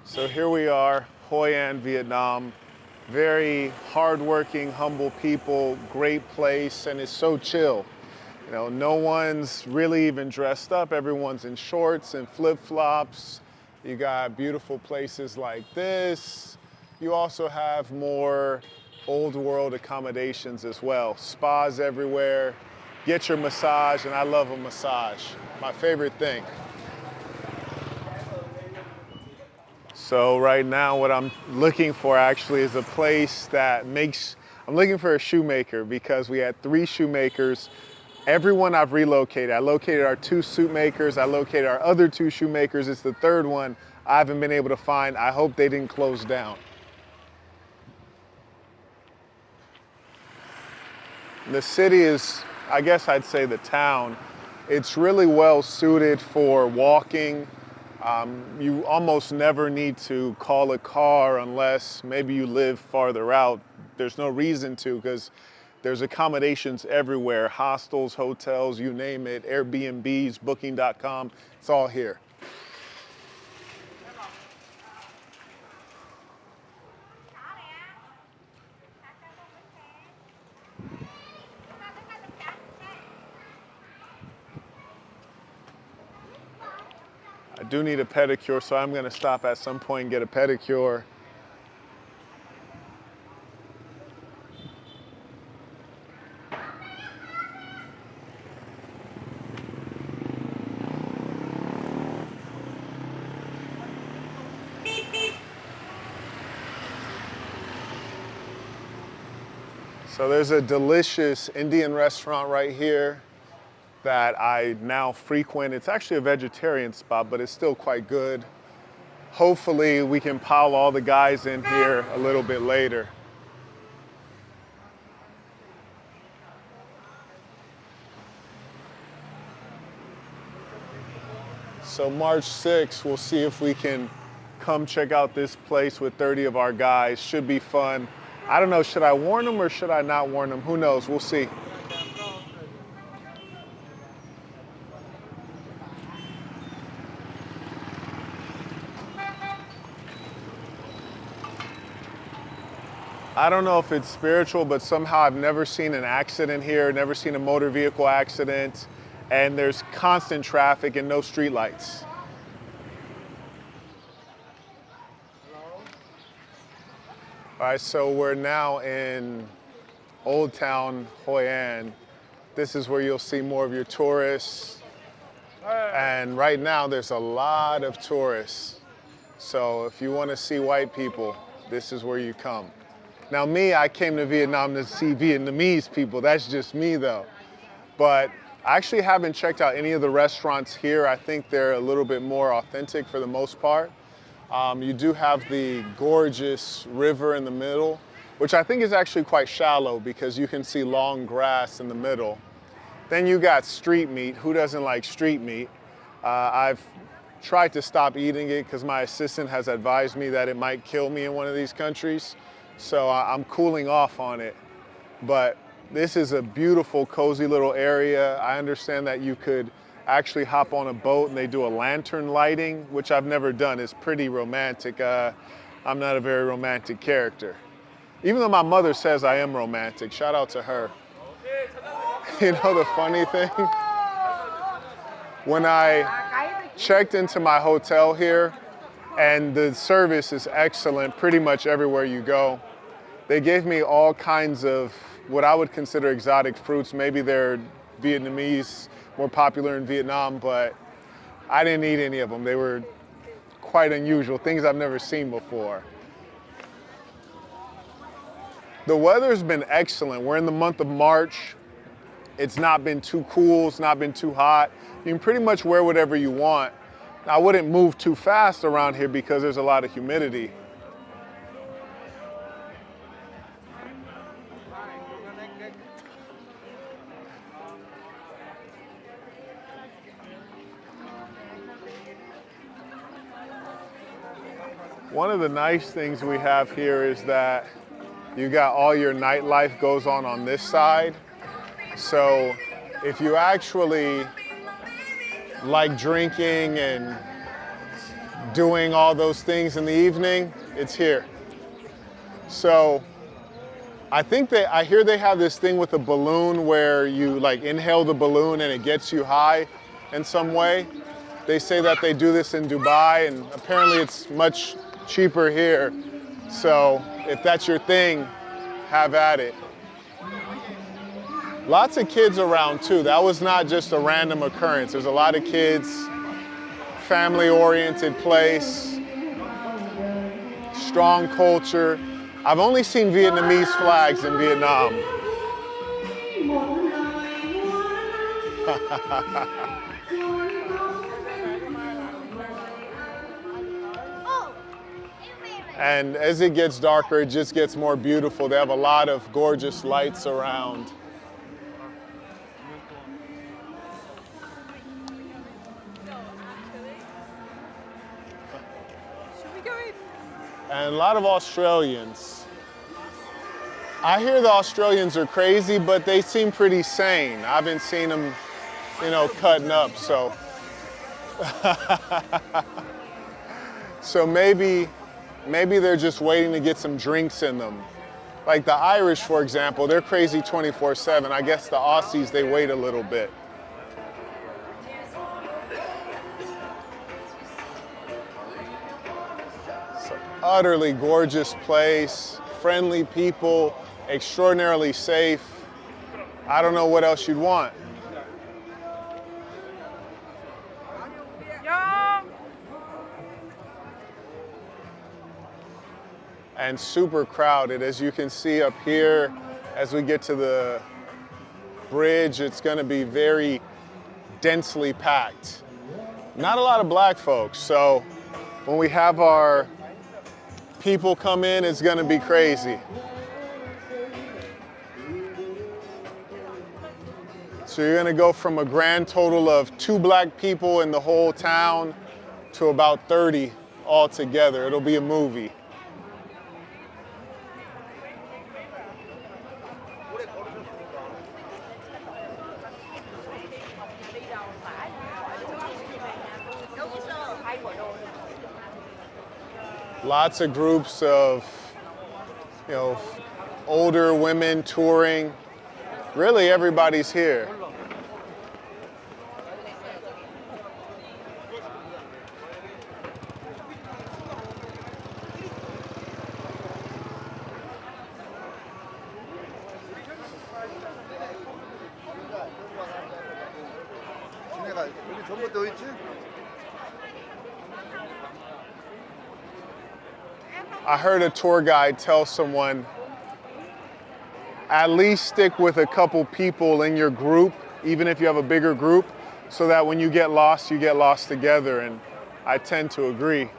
So here we are, Hoi An, Vietnam. Very hardworking, humble people, great place, and it's so chill. You know, no one's really even dressed up. Everyone's in shorts and flip-flops. You got beautiful places like this. You also have more old world accommodations as well. Spas everywhere. Get your massage, and I love a massage. My favorite thing. So right now what I'm looking for actually is a place that I'm looking for a shoemaker because we had 3 shoemakers. Everyone I've relocated. I located our 2 suit makers. I located our other 2 shoemakers. It's the 3rd one I haven't been able to find. I hope they didn't close down. The city is, I guess I'd say the town, it's really well suited for walking. You almost never need to call a car unless maybe you live farther out. There's no reason to because there's accommodations everywhere, hostels, hotels, you name it, Airbnbs, booking.com, it's all here. I do need a pedicure, so I'm gonna stop at some point and get a pedicure. So there's a delicious Indian restaurant right here that I now frequent. It's actually a vegetarian spot, but it's still quite good. Hopefully we can pile all the guys in here a little bit later. So March 6th, we'll see if we can come check out this place with 30 of our guys. Should be fun. I don't know, should I warn them or should I not warn them? Who knows, we'll see. I don't know if it's spiritual, but somehow I've never seen an accident here, never seen a motor vehicle accident, and there's constant traffic and no streetlights. All right, so we're now in Old Town Hoi An. This is where you'll see more of your tourists. And right now there's a lot of tourists. So if you want to see white people, this is where you come. Now me, I came to Vietnam to see Vietnamese people. That's just me though. But I actually haven't checked out any of the restaurants here. I think they're a little bit more authentic for the most part. You do have the gorgeous river in the middle, which I think is actually quite shallow because you can see long grass in the middle. Then you got street meat. Who doesn't like street meat? I've tried to stop eating it because my assistant has advised me that it might kill me in one of these countries. So I'm cooling off on it. But this is a beautiful, cozy little area. I understand that you could actually hop on a boat and they do a lantern lighting, which I've never done. It's pretty romantic. I'm not a very romantic character. Even though my mother says I am romantic, shout out to her. You know the funny thing? When I checked into my hotel here, and the service is excellent pretty much everywhere you go, they gave me all kinds of what I would consider exotic fruits. Maybe they're Vietnamese, more popular in Vietnam, but I didn't eat any of them. They were quite unusual, things I've never seen before. The weather's been excellent. We're in the month of March. It's not been too cool, it's not been too hot. You can pretty much wear whatever you want. I wouldn't move too fast around here because there's a lot of humidity. One of the nice things we have here is that you got all your nightlife goes on this side. So if you actually like drinking and doing all those things in the evening, it's here. So I hear they have this thing with a balloon where you like inhale the balloon and it gets you high in some way. They say that they do this in Dubai, and apparently it's much cheaper here. So if that's your thing, have at it. Lots of kids around too. That was not just a random occurrence. There's a lot of kids, family-oriented place, strong culture. I've only seen Vietnamese flags in Vietnam. And as it gets darker, it just gets more beautiful. They have a lot of gorgeous lights around. And a lot of Australians. I hear the Australians are crazy, but they seem pretty sane. I haven't seen them, cutting up, so. So maybe they're just waiting to get some drinks in them. Like the Irish, for example, they're crazy 24/7. I guess the Aussies, they wait a little bit. Utterly gorgeous place, friendly people, extraordinarily safe. I don't know what else you'd want. And super crowded, as you can see up here. As we get to the bridge, it's going to be very densely packed. Not a lot of black folks, so when we have our people come in, it's gonna be crazy. So you're gonna go from a grand total of 2 black people in the whole town to about 30 altogether. It'll be a movie. Lots of groups of, older women touring. Really, everybody's here. I heard a tour guide tell someone, at least stick with a couple people in your group, even if you have a bigger group, so that when you get lost together, and I tend to agree.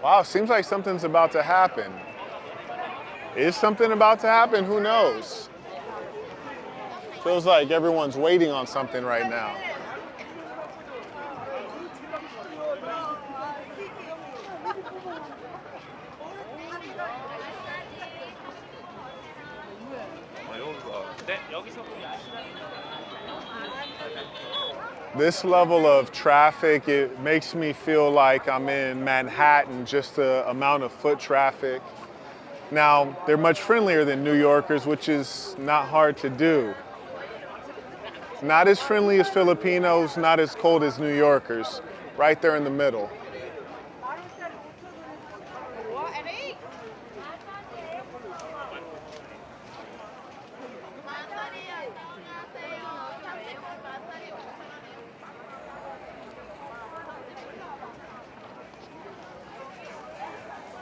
Wow, seems like something's about to happen. Is something about to happen? Who knows? Feels like everyone's waiting on something right now. This level of traffic, it makes me feel like I'm in Manhattan, just the amount of foot traffic. Now, they're much friendlier than New Yorkers, which is not hard to do. Not as friendly as Filipinos, not as cold as New Yorkers, right there in the middle.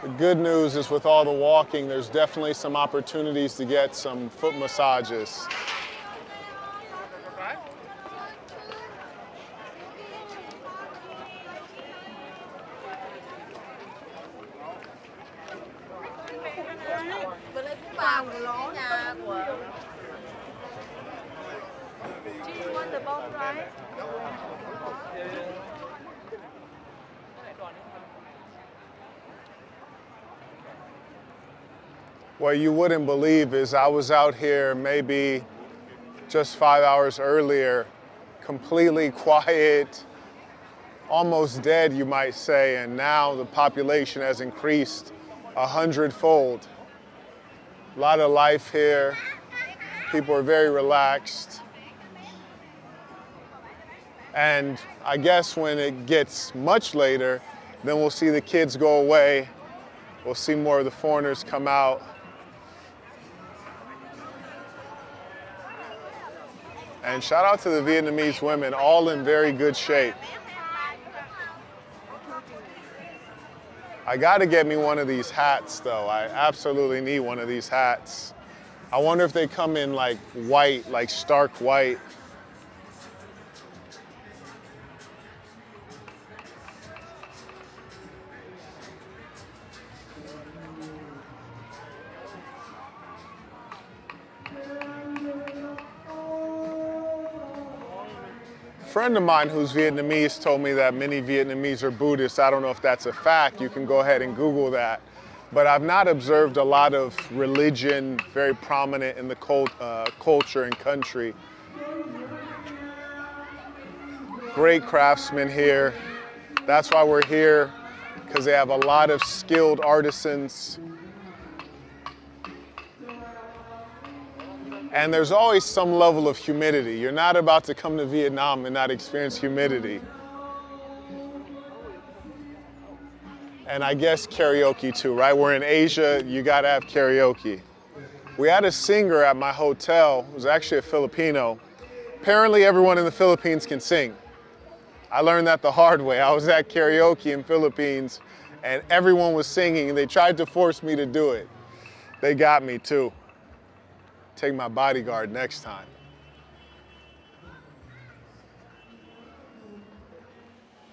The good news is with all the walking, there's definitely some opportunities to get some foot massages. What you wouldn't believe is I was out here maybe just 5 hours earlier, completely quiet, almost dead, you might say, and now the population has increased 100-fold. A lot of life here. People are very relaxed. And I guess when it gets much later, then we'll see the kids go away. We'll see more of the foreigners come out. And shout out to the Vietnamese women, all in very good shape. I gotta get me one of these hats though. I absolutely need one of these hats. I wonder if they come in like white, like stark white. A friend of mine who's Vietnamese told me that many Vietnamese are Buddhists. I don't know if that's a fact. You can go ahead and Google that. But I've not observed a lot of religion very prominent in the culture and country. Great craftsmen here. That's why we're here, because they have a lot of skilled artisans. And there's always some level of humidity. You're not about to come to Vietnam and not experience humidity. And I guess karaoke too, right? We're in Asia, you gotta have karaoke. We had a singer at my hotel, who was actually a Filipino. Apparently everyone in the Philippines can sing. I learned that the hard way. I was at karaoke in Philippines and everyone was singing and they tried to force me to do it. They got me too. Take my bodyguard next time.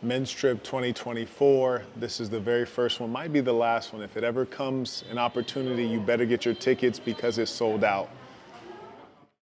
Men's Trip 2024. This is the very first one, might be the last one. If it ever comes an opportunity, you better get your tickets because it's sold out.